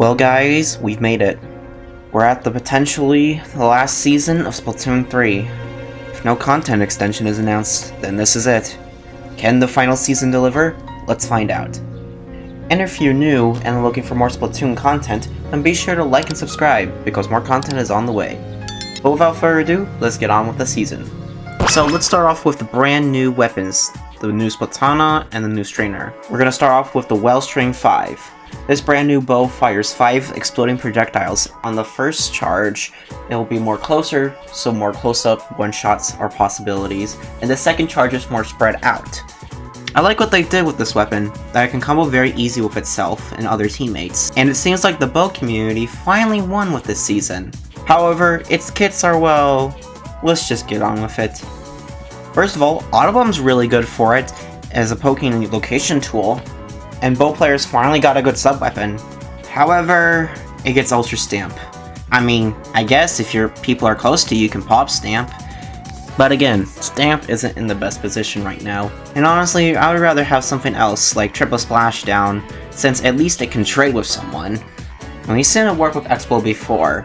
Well guys, we've made it. We're at potentially the last season of Splatoon 3. If no content extension is announced, then this is it. Can the final season deliver? Let's find out. And if you're new and looking for more Splatoon content, then be sure to like and subscribe, because more content is on the way. But without further ado, let's get on with the season. So let's start off with the brand new weapons, the new Splatana and the new Strainer. We're going to start off with the Wellstring 5. This brand new bow fires 5 exploding projectiles. On the first charge, it will be more closer, so more close-up one-shots are possibilities, and the second charge is more spread out. I like what they did with this weapon, that it can combo very easy with itself and other teammates, and it seems like the bow community finally won with this season. However, its kits are, well, let's just get on with it. First of all, Autobomb's really good for it as a poking and location tool, and bow players finally got a good sub-weapon. However, it gets Ultra Stamp. I mean, I guess if your people are close to you, you can pop Stamp. But again, Stamp isn't in the best position right now. And honestly, I would rather have something else, like Triple Splashdown, since at least it can trade with someone. And we've seen it work with Expo before.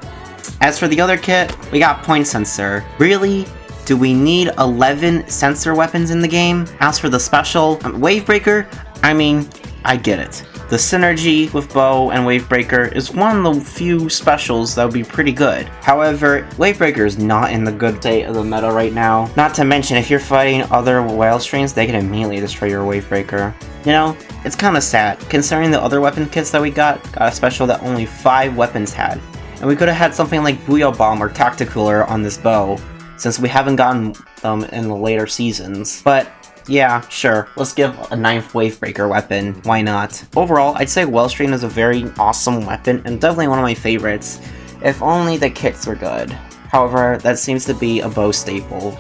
As for the other kit, we got Point Sensor. Really? Do we need 11 sensor weapons in the game? As for the special, Wavebreaker, I mean, I get it. The synergy with Bow and Wavebreaker is one of the few specials that would be pretty good. However, Wavebreaker is not in the good state of the meta right now. Not to mention, if you're fighting other whale strains, they can immediately destroy your Wavebreaker. You know, it's kinda sad, considering the other weapon kits that we got a special that only 5 weapons had. And we could have had something like Booyah Bomb or Tacticooler on this bow, since we haven't gotten them in the later seasons. But yeah, sure, let's give a 9th Wavebreaker weapon, why not? Overall, I'd say Wellstring is a very awesome weapon and definitely one of my favorites, if only the kits were good. However, that seems to be a bow staple.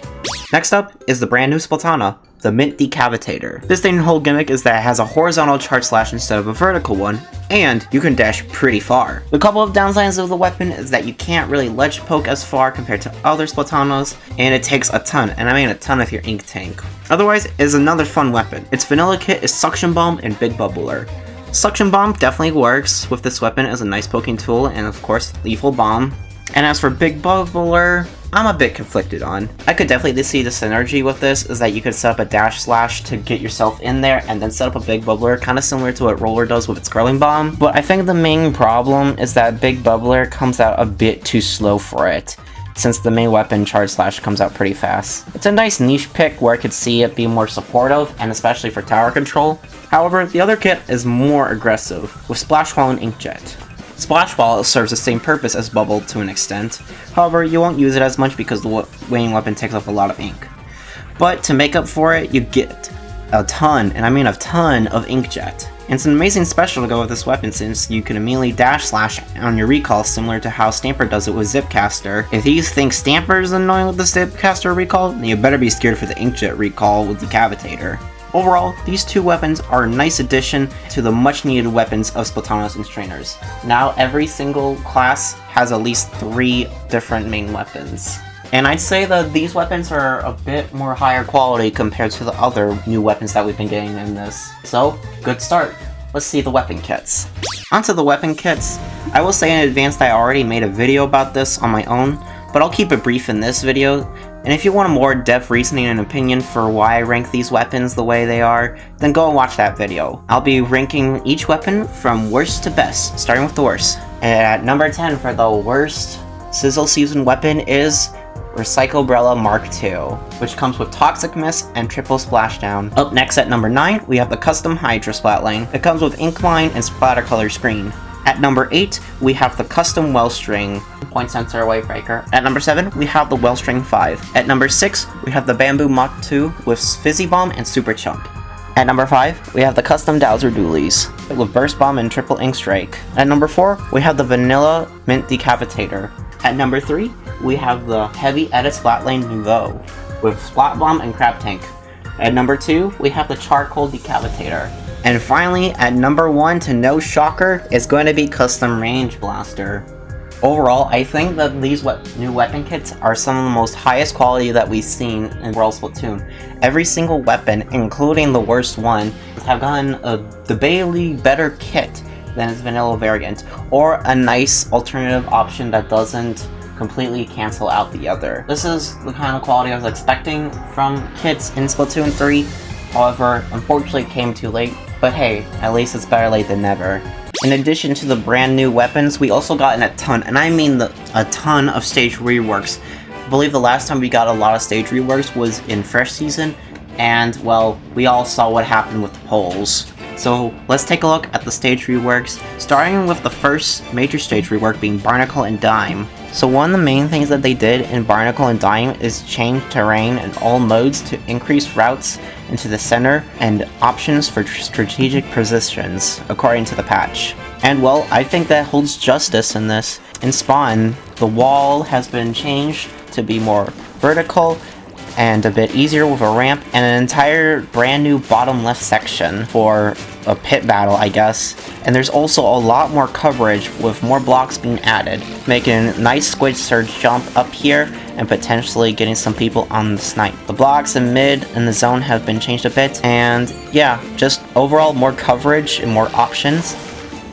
Next up is the brand new Splatana, the Mint Decavitator. This thing's whole gimmick is that it has a horizontal charge slash instead of a vertical one, and you can dash pretty far. The couple of downsides of the weapon is that you can't really ledge poke as far compared to other Splatanas, and it takes a ton, and I mean a ton if you're Ink Tank. Otherwise, it's another fun weapon. Its vanilla kit is Suction Bomb and Big Bubbler. Suction Bomb definitely works with this weapon as a nice poking tool, and of course, Lethal Bomb. And as for Big Bubbler, I'm a bit conflicted on. I could definitely see the synergy with this is that you could set up a dash slash to get yourself in there and then set up a Big Bubbler, kind of similar to what Roller does with its Curling Bomb. But I think the main problem is that Big Bubbler comes out a bit too slow for it, since the main weapon Charge Slash comes out pretty fast. It's a nice niche pick where I could see it be more supportive, and especially for tower control. However, the other kit is more aggressive, with Splash Wall and Inkjet. Splash Wall serves the same purpose as Bubble to an extent, however you won't use it as much because the weighing weapon takes up a lot of ink. But to make up for it, you get a ton, and I mean a ton, of Inkjet. And it's an amazing special to go with this weapon since you can immediately dash slash on your recall similar to how Stamper does it with Zipcaster. If you think Stamper is annoying with the Zipcaster recall, then you better be scared for the Inkjet recall with the Decavitator. Overall, these two weapons are a nice addition to the much needed weapons of Splatanas and Strainers. Now every single class has at least 3 different main weapons. And I'd say that these weapons are a bit more higher quality compared to the other new weapons that we've been getting in this. So, good start. Let's see the weapon kits. Onto the weapon kits. I will say in advance that I already made a video about this on my own, but I'll keep it brief in this video. And if you want a more depth reasoning and opinion for why I rank these weapons the way they are, then go and watch that video. I'll be ranking each weapon from worst to best, starting with the worst. And at number 10 for the worst Sizzle season weapon is Recyclebrella Mark II, which comes with Toxic Mist and Triple Splashdown. Up next at number 9, we have the custom Hydra Splatline. It comes with Ink Line and Splatter Color Screen. At number 8, we have the custom Wellstring Point Sensor Wavebreaker. At number 7, we have the Wellstring 5. At number 6, we have the Bamboo Mach 2 with Fizzy Bomb and Super Chump. At number 5, we have the custom Dowser Doolies with Burst Bomb and Triple Ink Strike. At number 4, we have the Vanilla Mint Decavitator. At number 3, we have the Heavy Edit Splatline Nouveau with Splat Bomb and Crab Tank. At number 2, we have the Charcoal Decavitator. And finally, at number 1, to no shocker, is going to be Custom Range Blaster. Overall, I think that these new weapon kits are some of the most highest quality that we've seen in World Splatoon. Every single weapon, including the worst one, have gotten a debatably better kit than its vanilla variant, or a nice alternative option that doesn't completely cancel out the other. This is the kind of quality I was expecting from kits in Splatoon 3, however, unfortunately it came too late, but hey, at least it's better late than never. In addition to the brand new weapons, we also got a ton, and I mean a ton of stage reworks. I believe the last time we got a lot of stage reworks was in Fresh Season, and well, we all saw what happened with the polls. So let's take a look at the stage reworks, starting with the first major stage rework being Barnacle and Dime. So one of the main things that they did in Barnacle and Dime is change terrain in all modes to increase routes into the center and options for strategic positions, according to the patch. And well, I think that holds justice in this. In Spawn, the wall has been changed to be more vertical and a bit easier with a ramp, and an entire brand new bottom left section for a pit battle, I guess. And there's also a lot more coverage with more blocks being added, making a nice squid surge jump up here and potentially getting some people on the snipe. The blocks in mid and the zone have been changed a bit, and yeah, just overall more coverage and more options.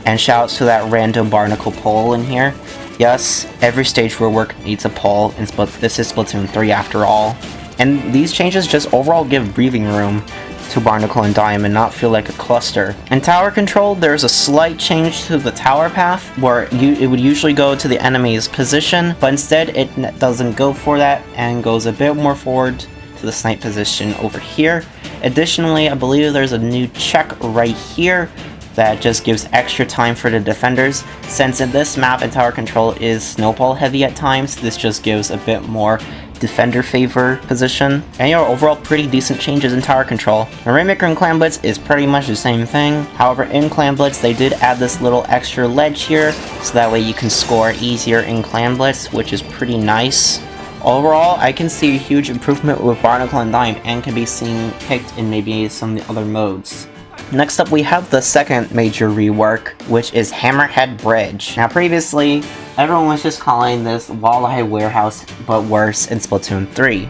And shoutouts to that random Barnacle pole in here. Yes, every stage rework needs a pole, and this is Splatoon 3 after all. And these changes just overall give breathing room to Barnacle and Dime and not feel like a cluster. In tower control, there's a slight change to the tower path, where it would usually go to the enemy's position, but instead it doesn't go for that and goes a bit more forward to the snipe position over here. Additionally, I believe there's a new check right here that just gives extra time for the defenders. Since in this map and tower control is snowball heavy at times, this just gives a bit more defender favor position. And your overall pretty decent changes in tower control. And Rainmaker and Clan Blitz is pretty much the same thing. However, in Clan Blitz they did add this little extra ledge here, so that way you can score easier in Clan Blitz, which is pretty nice. Overall, I can see a huge improvement with Barnacle and Dime, and can be seen picked in maybe some of the other modes. Next up, we have the second major rework, which is Hammerhead Bridge. Now previously, everyone was just calling this Walleye Warehouse, but worse in Splatoon 3,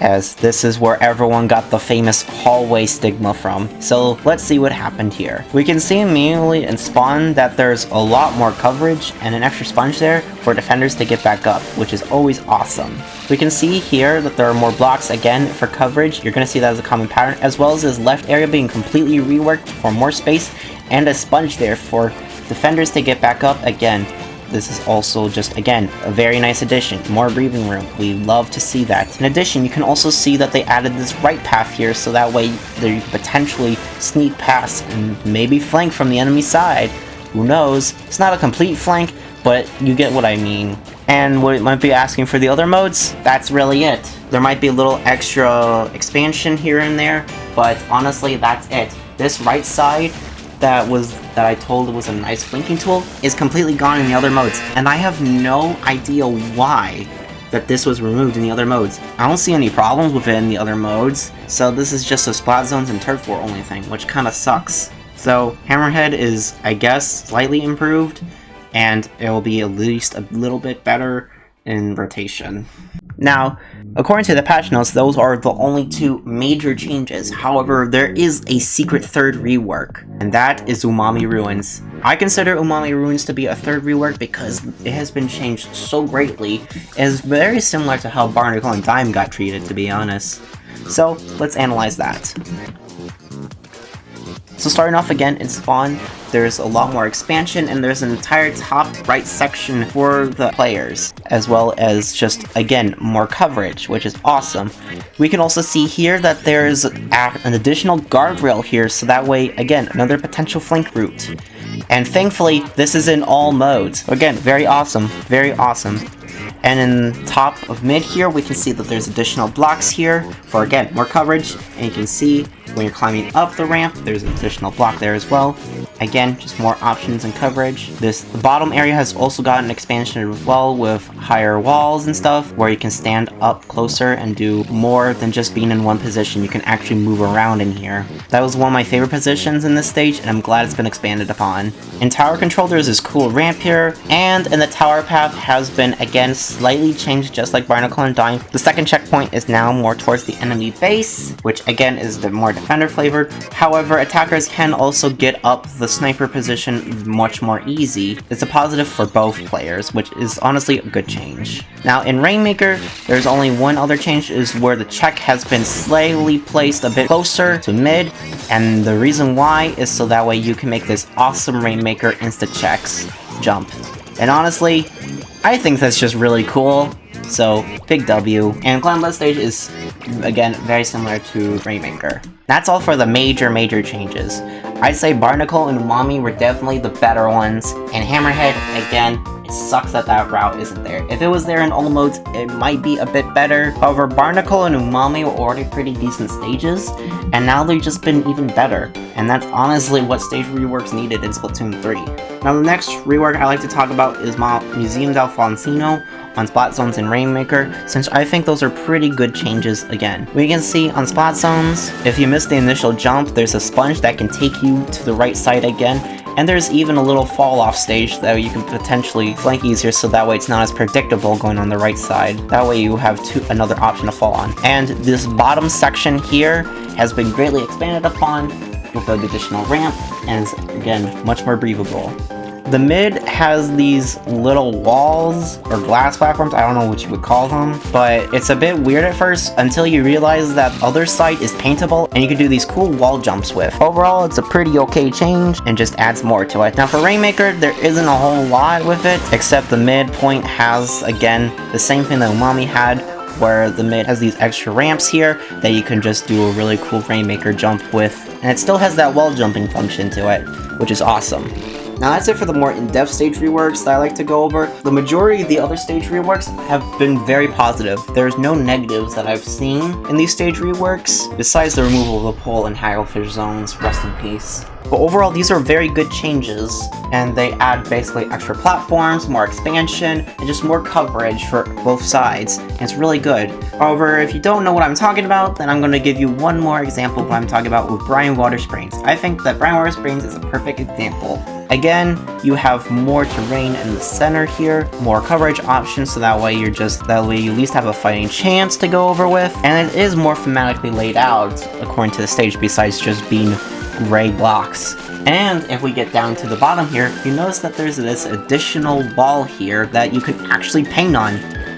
as this is where everyone got the famous hallway stigma from. So let's see what happened here. We can see immediately in Spawn that there's a lot more coverage and an extra sponge there for defenders to get back up, which is always awesome. We can see here that there are more blocks again for coverage. You're going to see that as a common pattern, as well as this left area being completely reworked for more space and a sponge there for defenders to get back up again. This is also just, again, a very nice addition. More breathing room. We love to see that. In addition, you can also see that they added this right path here, so that way they potentially sneak past and maybe flank from the enemy side. Who knows? It's not a complete flank, but you get what I mean. And what it might be asking for the other modes, that's really it. There might be a little extra expansion here and there, but honestly, that's it. This right side that I told was a nice flanking tool is completely gone in the other modes, and I have no idea why that this was removed in the other modes. I don't see any problems with it in the other modes, so this is just a Splat Zones and Turf War only thing, which kinda sucks. So Hammerhead is, I guess, slightly improved, and it will be at least a little bit better in rotation. Now, according to the patch notes, those are the only two major changes. However, there is a secret third rework, and that is Umami Ruins. I consider Umami Ruins to be a third rework because it has been changed so greatly. It is very similar to how Barnacle and Dime got treated, to be honest. So, let's analyze that. So starting off again in Spawn, there's a lot more expansion, and there's an entire top right section for the players, as well as just, again, more coverage, which is awesome. We can also see here that there's an additional guardrail here, so that way, again, another potential flank route. And thankfully, this is in all modes. Again, very awesome, very awesome. And in top of mid here, we can see that there's additional blocks here for, again, more coverage. And you can see when you're climbing up the ramp, there's an additional block there as well. Again, just more options and coverage. The bottom area has also gotten expansion as well, with higher walls and stuff, where you can stand up closer and do more than just being in one position. You can actually move around in here. That was one of my favorite positions in this stage, and I'm glad it's been expanded upon. In tower control, there's this cool ramp here, and in the tower path has been, again, slightly changed just like Barnacle and Dime. The second checkpoint is now more towards the enemy base, which again is the more defender flavored. However, attackers can also get up the sniper position much more easy. It's a positive for both players, which is honestly a good change. Now in Rainmaker, there's only one other change, is where the check has been slightly placed a bit closer to mid, and the reason why is so that way you can make this awesome Rainmaker insta-checks jump. And honestly, I think that's just really cool, so big W. And Clan Blitz stage is, again, very similar to Rainmaker. That's all for the major changes. I'd say Barnacle and Umami were definitely the better ones, and Hammerhead, again, it sucks that that route isn't there. If it was there in all modes, it might be a bit better. However, Barnacle and Umami were already pretty decent stages, and now they've just been even better. And that's honestly what stage reworks needed in Splatoon 3. Now the next rework I like to talk about is Museum d'Alfonsino on Splat Zones and Rainmaker, since I think those are pretty good changes again. We can see on Splat Zones, if you miss the initial jump, there's a sponge that can take you to the right side again, and there's even a little fall off stage that you can potentially flank easier, so that way it's not as predictable going on the right side. That way you have another option to fall on. And this bottom section here has been greatly expanded upon with an additional ramp, and is, again, much more breathable. The mid has these little walls, or glass platforms, I don't know what you would call them, but it's a bit weird at first until you realize that other side is paintable and you can do these cool wall jumps with. Overall, it's a pretty okay change and just adds more to it. Now for Rainmaker, there isn't a whole lot with it, except the midpoint has, again, the same thing that Umami had, where the mid has these extra ramps here that you can just do a really cool Rainmaker jump with, and it still has that wall jumping function to it, which is awesome. Now that's it for the more in-depth stage reworks that I like to go over. The majority of the other stage reworks have been very positive. There's no negatives that I've seen in these stage reworks, besides the removal of the pole and hagglefish zones, rest in peace. But overall, these are very good changes, and they add basically extra platforms, more expansion, and just more coverage for both sides, and it's really good. However, if you don't know what I'm talking about, then I'm going to give you one more example of what I'm talking about with Brine Water Springs. I think that Brine Water Springs is a perfect example. Again, you have more terrain in the center here, more coverage options, so that way you at least have a fighting chance to go over with, and it is more thematically laid out according to the stage, besides just being gray blocks. And if we get down to the bottom here, you notice that there's this additional wall here that you can actually paint on.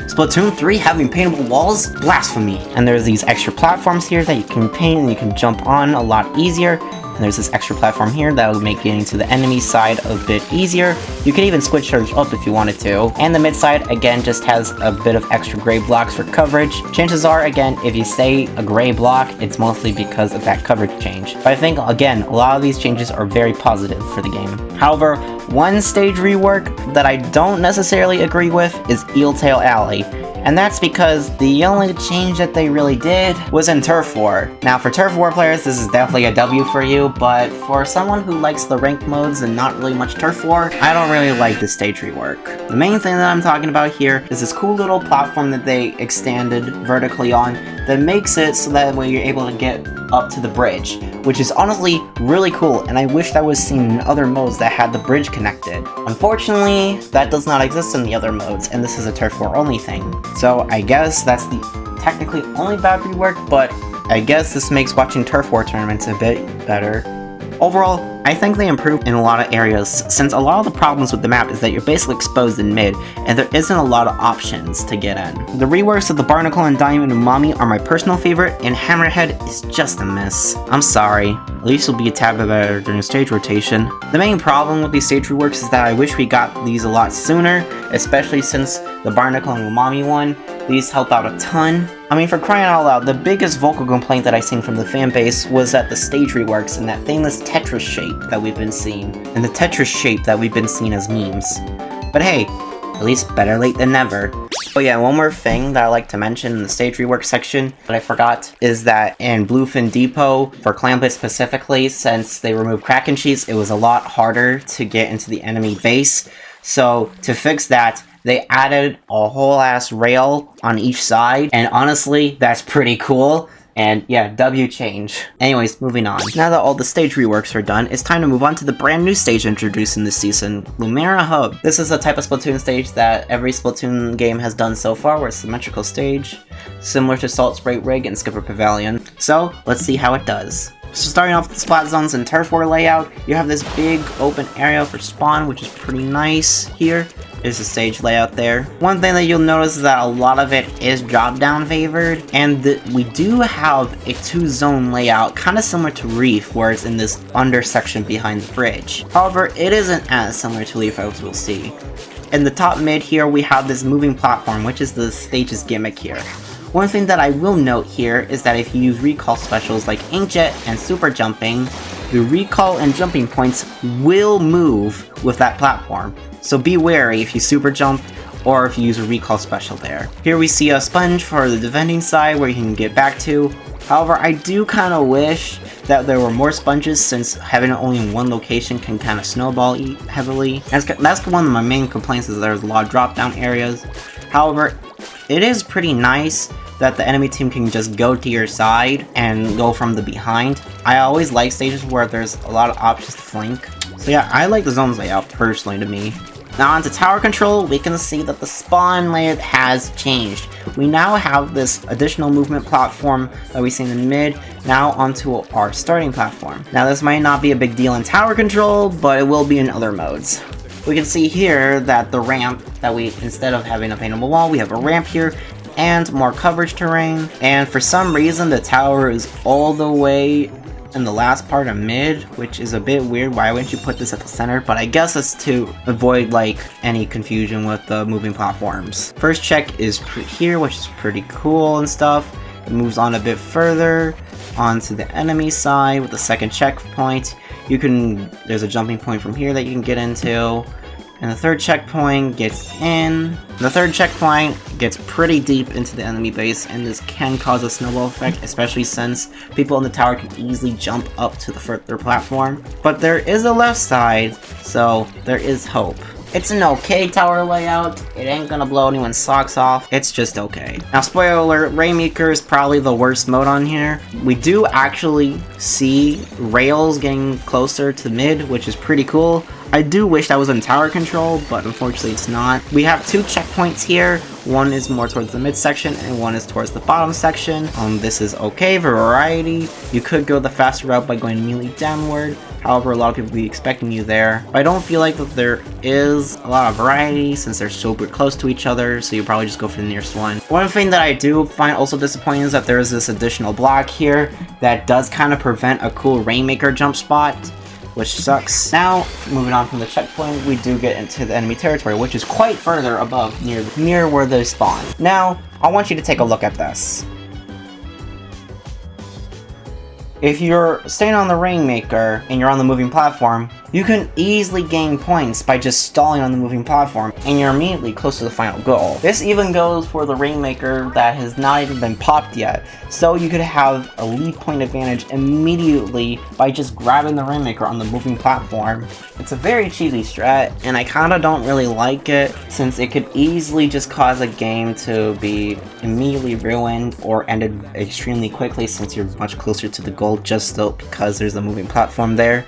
Splatoon 3 having paintable walls? Blasphemy! And there's these extra platforms here that you can paint and you can jump on a lot easier. And there's this extra platform here that will make getting to the enemy side a bit easier. You can even switch those up if you wanted to. And the mid side, again, just has a bit of extra gray blocks for coverage. Chances are, again, if you say a gray block, it's mostly because of that coverage change. But I think, again, a lot of these changes are very positive for the game. However, one stage rework that I don't necessarily agree with is Eeltail Alley. And that's because the only change that they really did was in Turf War. Now for Turf War players, this is definitely a W for you, but for someone who likes the ranked modes and not really much Turf War, I don't really like this stage rework. The main thing that I'm talking about here is this cool little platform that they extended vertically on that makes it so that way you're able to get up to the bridge, which is honestly really cool, and I wish that was seen in other modes that had the bridge connected. Unfortunately, that does not exist in the other modes, and this is a Turf War only thing. So I guess that's the technically only bad rework, but I guess this makes watching Turf War tournaments a bit better. Overall, I think they improved in a lot of areas, since a lot of the problems with the map is that you're basically exposed in mid, and there isn't a lot of options to get in. The reworks of the Barnacle and Diamond and Umami are my personal favorite, and Hammerhead is just a miss. I'm sorry, at least it'll be a tad bit better during stage rotation. The main problem with these stage reworks is that I wish we got these a lot sooner, especially since the Barnacle and Umami one. These help out a ton. I mean, for crying out loud, the biggest vocal complaint that I seen from the fanbase was that the stage reworks and that famous Tetris shape that we've been seeing, and the Tetris shape that we've been seeing as memes. But hey, at least better late than never. Oh yeah, one more thing that I like to mention in the stage rework section that I forgot is that in Bluefin Depot, for Clan Blitz specifically, since they removed Kraken cheats, it was a lot harder to get into the enemy base. So to fix that, they added a whole ass rail on each side, and honestly, that's pretty cool, And yeah, W change. Anyways, moving on. Now that all the stage reworks are done, it's time to move on to the brand new stage introduced in this season, Lumera Hub. This is a type of Splatoon stage that every Splatoon game has done so far, where it's a symmetrical stage, similar to Salt Spray Rig and Skipper Pavilion. So, let's see how it does. So starting off with the spot zones and turf war layout, you have this big open area for spawn, which is pretty nice here. There's a stage layout there. One thing that you'll notice is that a lot of it is drop-down favored, and we do have a 2-zone layout, kind of similar to Reef, where it's in this under section behind the bridge. However, it isn't as similar to Reef as we'll see. In the top mid here, we have this moving platform, which is the stage's gimmick here. One thing that I will note here is that if you use recall specials like Inkjet and Super Jumping, the recall and jumping points will move with that platform. So be wary if you super jump or if you use a recall special there. Here we see a sponge for the defending side where you can get back to. However, I do kind of wish that there were more sponges, since having it only in one location can kind of snowball heavily. That's one of my main complaints, is there's a lot of drop down areas. However, it is pretty nice that the enemy team can just go to your side and go from the behind. I always like stages where there's a lot of options to flank. So yeah, I like the zones layout personally to me. Now onto tower control, we can see that the spawn layout has changed. We now have this additional movement platform that we see in the mid, now onto our starting platform. Now this might not be a big deal in tower control, but it will be in other modes. We can see here that the ramp, that instead of having a paintable wall, we have a ramp here, and more coverage terrain. And for some reason, the tower is all the way in the last part of mid, which is a bit weird. Why wouldn't you put this at the center? But I guess it's to avoid like any confusion with the moving platforms. First check is here, which is pretty cool and stuff. It moves on a bit further onto the enemy side with the second checkpoint. There's a jumping point from here that you can get into. And the third checkpoint gets in. The third checkpoint gets pretty deep into the enemy base, and this can cause a snowball effect, especially since people in the tower can easily jump up to the further platform. But there is a left side, so there is hope. It's an okay tower layout. It ain't gonna blow anyone's socks off. It's just okay. Now, spoiler alert, Rainmaker is probably the worst mode on here. We do actually see rails getting closer to mid, which is pretty cool. I do wish that was in tower control, but unfortunately it's not. We have 2 checkpoints here. One is more towards the mid section, and one is towards the bottom section. This is okay for variety. You could go the faster route by going immediately downward. However, a lot of people will be expecting you there. But I don't feel like that there is a lot of variety, since they're super close to each other, so you probably just go for the nearest one. One thing that I do find also disappointing is that there is this additional block here that does kind of prevent a cool Rainmaker jump spot, which sucks. Now, moving on from the checkpoint, we do get into the enemy territory, which is quite further above, near where they spawn. Now, I want you to take a look at this. If you're staying on the Rainmaker and you're on the moving platform, you can easily gain points by just stalling on the moving platform, and you're immediately close to the final goal. This even goes for the Rainmaker that has not even been popped yet, so you could have a lead point advantage immediately by just grabbing the Rainmaker on the moving platform. It's a very cheesy strat, and I kinda don't really like it, since it could easily just cause a game to be immediately ruined or ended extremely quickly, since you're much closer to the goal just because there's a moving platform there.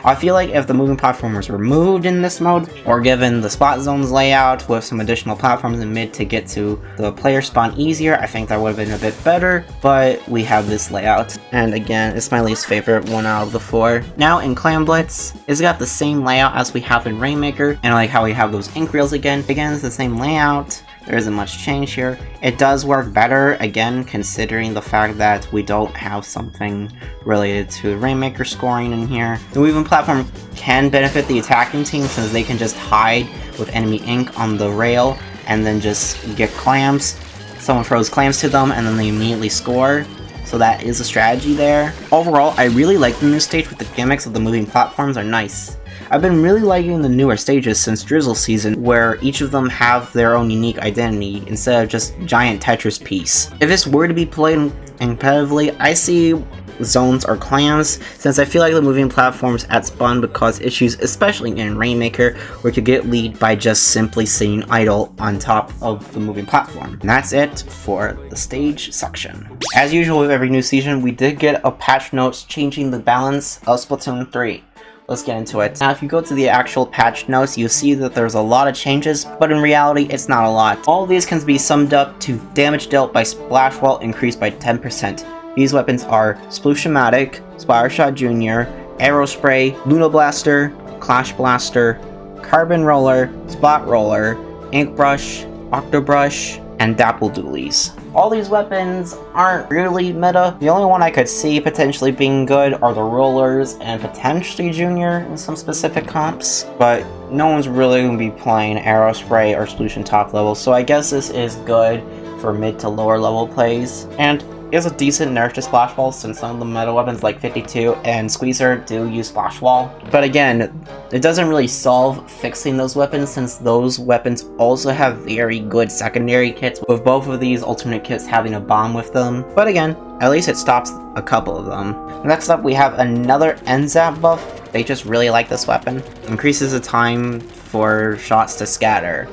I feel like if the moving platform was removed in this mode, or given the spot zones layout with some additional platforms in mid to get to the player spawn easier, I think that would have been a bit better, but we have this layout. And again, it's my least favorite one out of the 4. Now in Clan Blitz, it's got the same layout as we have in Rainmaker, and I like how we have those ink reels again. Again, it's the same layout. There isn't much change here. It does work better, again, considering the fact that we don't have something related to Rainmaker scoring in here. The moving platform can benefit the attacking team, since they can just hide with enemy ink on the rail and then just get clams. Someone throws clams to them and then they immediately score. So that is a strategy there. Overall, I really like the new stage with the gimmicks of the moving platforms are nice. I've been really liking the newer stages since Drizzle season, where each of them have their own unique identity instead of just giant Tetris piece. If this were to be played competitively, I see zones or clans, since I feel like the moving platforms at spawn would cause issues, especially in Rainmaker, where you could get lead by just simply sitting idle on top of the moving platform. And that's it for the stage section. As usual with every new season, we did get a patch notes changing the balance of Splatoon 3. Let's get into it. Now if you go to the actual patch notes, you see that there's a lot of changes, but in reality it's not a lot. All of these can be summed up to damage dealt by Splash Wall increased by 10%. These weapons are Splooshomatic, Splatter Shot Jr., Arrow Spray, Luna Blaster, Clash Blaster, Carbon Roller, Spot Roller, Ink Brush, Octobrush, and Dapple Doolies. All these weapons aren't really meta. The only one I could see potentially being good are the Rollers and potentially Junior in some specific comps, but no one's really going to be playing Arrow Spray or Sploosh top level, so I guess this is good for mid to lower level plays, and is a decent nerf to Splash Wall since some of the meta weapons like 52 and Squeezer do use Splash Wall. But again, it doesn't really solve fixing those weapons since those weapons also have very good secondary kits, with both of these alternate kits having a bomb with them. But again, at least it stops a couple of them. Next up we have another NZAP buff. They just really like this weapon. Increases the time for shots to scatter,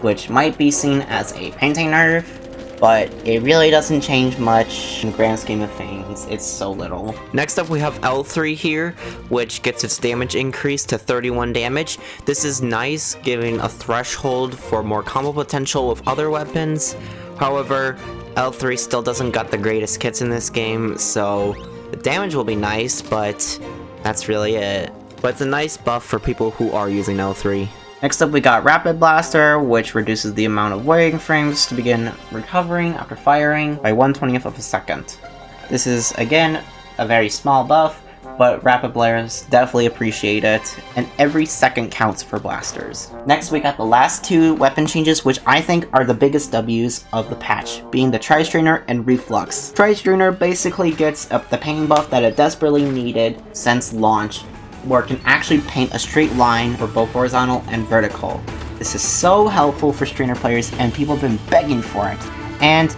which might be seen as a painting nerf, but it really doesn't change much in the grand scheme of things. It's so little. Next up we have L3 here, which gets its damage increased to 31 damage. This is nice, giving a threshold for more combo potential with other weapons. However, L3 still doesn't got the greatest kits in this game, so the damage will be nice, but that's really it. But it's a nice buff for people who are using L3. Next up we got Rapid Blaster, which reduces the amount of waiting frames to begin recovering after firing by 1/20th of a second. This is, again, a very small buff, but Rapid Blasters definitely appreciate it, and every second counts for blasters. Next we got the last two weapon changes, which I think are the biggest W's of the patch, being the Tri-Strainer and Reflux. Tri-Strainer basically gets up the pain buff that it desperately needed since launch, where it can actually paint a straight line for both horizontal and vertical. This is so helpful for Strainer players, and people have been begging for it. And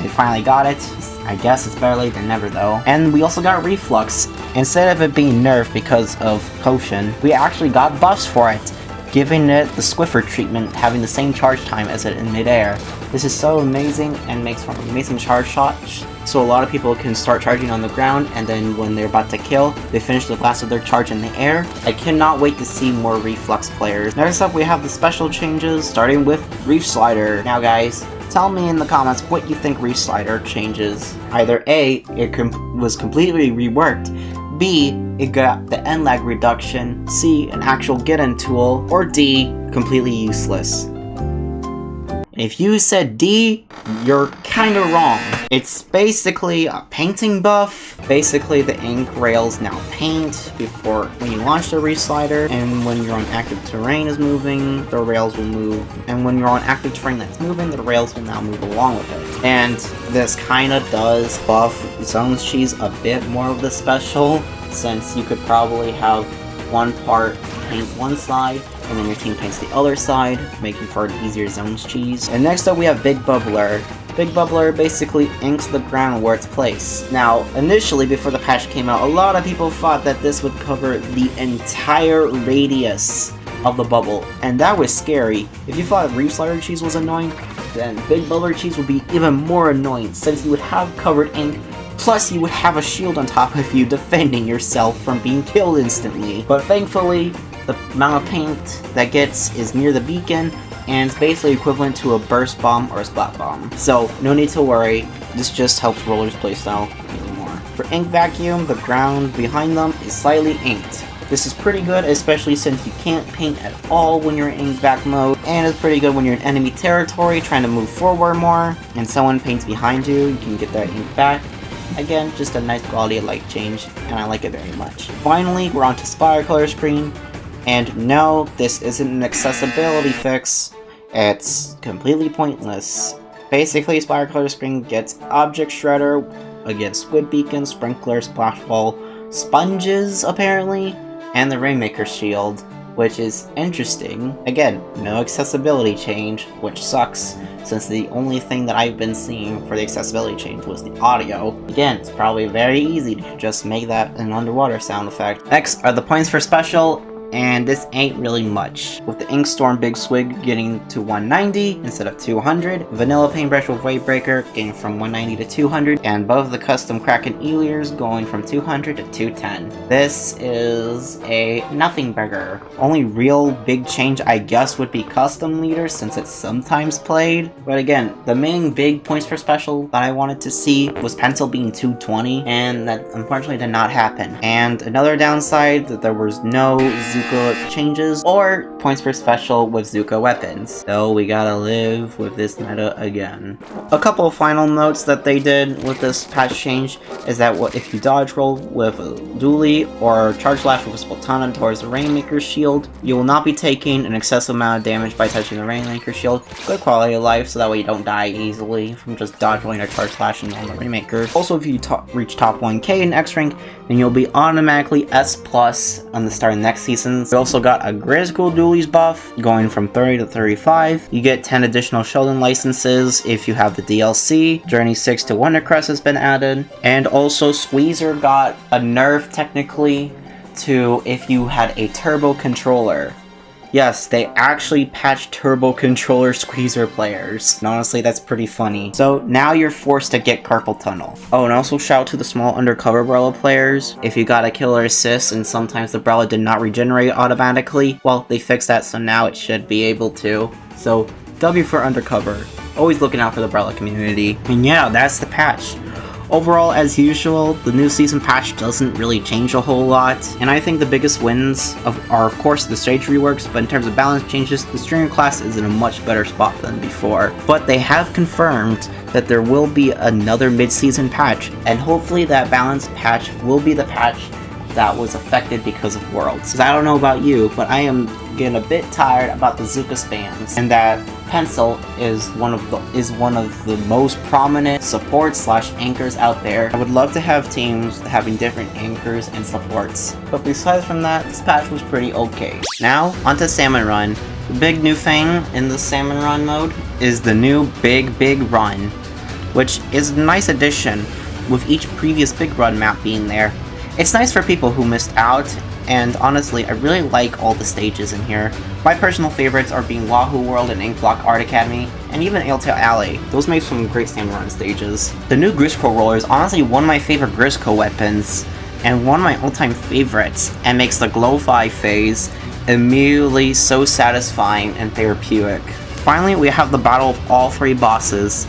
they finally got it. I guess it's better late than never though. And we also got Reflux. Instead of it being nerfed because of Potion, we actually got buffs for it, giving it the Swiffer treatment, having the same charge time as it in midair. This is so amazing and makes for an amazing charge shot, so a lot of people can start charging on the ground, and then when they're about to kill, they finish the last of their charge in the air. I cannot wait to see more Reflux players. Next up we have the special changes, starting with Reef Slider. Now guys, tell me in the comments what you think Reef Slider changes. Either A, it was completely reworked, B, it got the end lag reduction, C, an actual get-in tool, or D, completely useless. If you said D, you're kinda wrong. It's basically a painting buff. Basically, the ink rails now paint before when you launch the Reslider, and when you're on active terrain is moving, the rails will move. And when you're on active terrain that's moving, the rails will now move along with it. And this kinda does buff Zones Cheese a bit more of the special, since you could probably have one part paint one side, and then your team paints the other side, making for an easier Zones Cheese. And next up we have Big Bubbler. Big Bubbler basically inks the ground where it's placed. Now, initially, before the patch came out, a lot of people thought that this would cover the entire radius of the bubble, and that was scary. If you thought Reef Slider Cheese was annoying, then Big Bubbler Cheese would be even more annoying, since you would have covered ink, plus you would have a shield on top of you defending yourself from being killed instantly. But thankfully, the amount of paint that gets is near the beacon, and it's basically equivalent to a burst bomb or a splat bomb. So, no need to worry, this just helps Roller's playstyle even more. For Ink Vacuum, the ground behind them is slightly inked. This is pretty good, especially since you can't paint at all when you're in Ink Vac mode, and it's pretty good when you're in enemy territory trying to move forward more, and someone paints behind you, you can get that ink back. Again, just a nice quality of life change, and I like it very much. Finally, we're on to Splatter Color Screen. And no, this isn't an accessibility fix, it's completely pointless. Basically, Splatter Color Screen gets Object Shredder against Squid Beacon, Sprinkler, Splash Ball, Sponges apparently, and the Rainmaker Shield. which is interesting. Again, no accessibility change, which sucks, since the only thing that I've been seeing for the accessibility change was the audio. Again, it's probably very easy to just make that an underwater sound effect. Next are the points for special, and this ain't really much. With the Inkstorm Big Swig getting to 190 instead of 200, Vanilla Paintbrush with Wavebreaker getting from 190 to 200, and both the Custom Kraken Eliers going from 200 to 210. This is a nothing burger. Only real big change, I guess, would be Custom Leaders, since it's sometimes played. But again, the main big points for special that I wanted to see was Pencil being 220, and that unfortunately did not happen. And another downside, that there was no Zuka changes or points per special with Zuka weapons. So we gotta live with this meta again. A couple of final notes that they did with this patch change is that if you dodge roll with a dually or charge lash with a Splatoon towards the Rainmaker shield, you will not be taking an excessive amount of damage by touching the Rainmaker shield. Good quality of life, so that way you don't die easily from just dodge rolling or charge slashing on the Rainmaker. Also, if you reach top 1k in X rank, then you'll be automatically S+ on the start of next season. We also got a Grizzcool Dualies buff going from 30 to 35. You get 10 additional Sheldon licenses if you have the DLC. Journey 6 to Wondercrest has been added. And also Squeezer got a nerf technically to if you had a turbo controller. Yes, they actually patched turbo controller Squeezer players. And honestly, that's pretty funny. So now you're forced to get Carpal Tunnel. Oh, and also shout out to the small undercover Brella players. If you got a killer assist and sometimes the Brella did not regenerate automatically, well, they fixed that, so now it should be able to. So, W for undercover. Always looking out for the Brella community. And yeah, that's the patch. Overall, as usual, the new season patch doesn't really change a whole lot, and I think the biggest wins are of course the stage reworks, but in terms of balance changes, the stringer class is in a much better spot than before. But they have confirmed that there will be another mid-season patch, and hopefully that balance patch will be the patch that was affected because of Worlds. Because I don't know about you, but I am getting a bit tired about the Zuka spams, and that Pencil is one of the most prominent supports / anchors out there. I would love to have teams having different anchors and supports. But besides from that, this patch was pretty okay. Now, onto Salmon Run. The big new thing in the Salmon Run mode is the new Big Run, which is a nice addition with each previous Big Run map being there. It's nice for people who missed out, and honestly, I really like all the stages in here. My personal favorites are being Wahoo World and Inkblock Art Academy, and even Ailtail Alley. Those make some great Salmon Run stages. The new Grizzcool Roller is honestly one of my favorite Grizzcool weapons, and one of my all-time favorites, and makes the Glow-Fi phase immediately so satisfying and therapeutic. Finally, we have the battle of all three bosses.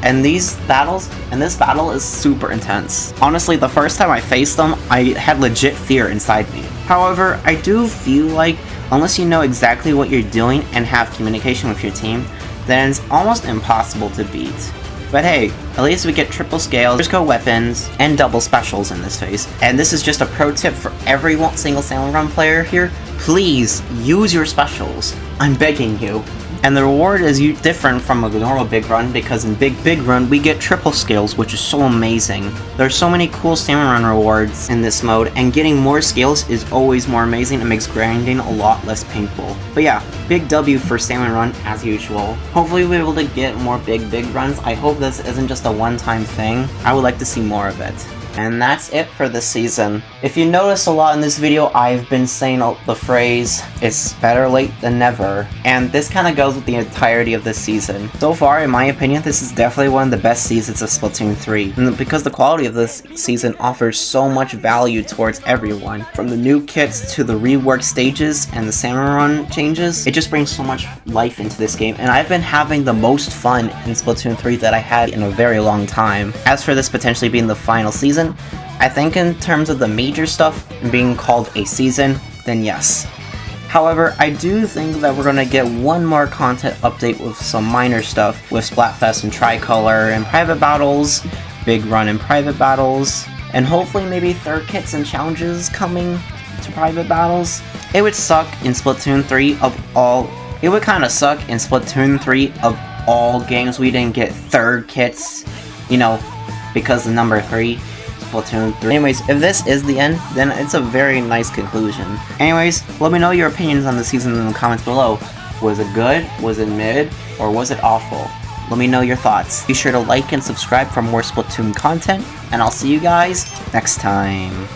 And this battle is super intense. Honestly, the first time I faced them, I had legit fear inside me. However, I do feel like, unless you know exactly what you're doing and have communication with your team, then it's almost impossible to beat. But hey, at least we get triple scales, Grizzcool weapons, and double specials in this phase. And this is just a pro tip for every single Salmon Run player here. Please, use your specials. I'm begging you. And the reward is different from a normal Big Run, because in Big Run we get triple scales, which is so amazing. There's so many cool Salmon Run rewards in this mode, and getting more scales is always more amazing and makes grinding a lot less painful. But yeah, big W for Salmon Run as usual. Hopefully we'll be able to get more big runs. I hope this isn't just a one-time thing. I would like to see more of it. And that's it for this season. If you notice a lot in this video, I've been saying the phrase, it's better late than never, and this kind of goes with the entirety of this season. So far, in my opinion, this is definitely one of the best seasons of Splatoon 3, and because the quality of this season offers so much value towards everyone. From the new kits to the reworked stages and the Salmon Run changes, it just brings so much life into this game, and I've been having the most fun in Splatoon 3 that I had in a very long time. As for this potentially being the final season, I think in terms of the major stuff being called a season, then yes. However, I do think that we're going to get one more content update with some minor stuff with Splatfest and Tricolor and private battles, Big Run and private battles, and hopefully maybe third kits and challenges coming to private battles. It would suck in Splatoon 3 it would kind of suck in Splatoon 3 of all games we didn't get third kits, you know, because the number 3. Splatoon 3. Anyways, if this is the end, then it's a very nice conclusion. Anyways, let me know your opinions on the season in the comments below. Was it good? Was it mid? Or was it awful? Let me know your thoughts. Be sure to like and subscribe for more Splatoon content, and I'll see you guys next time.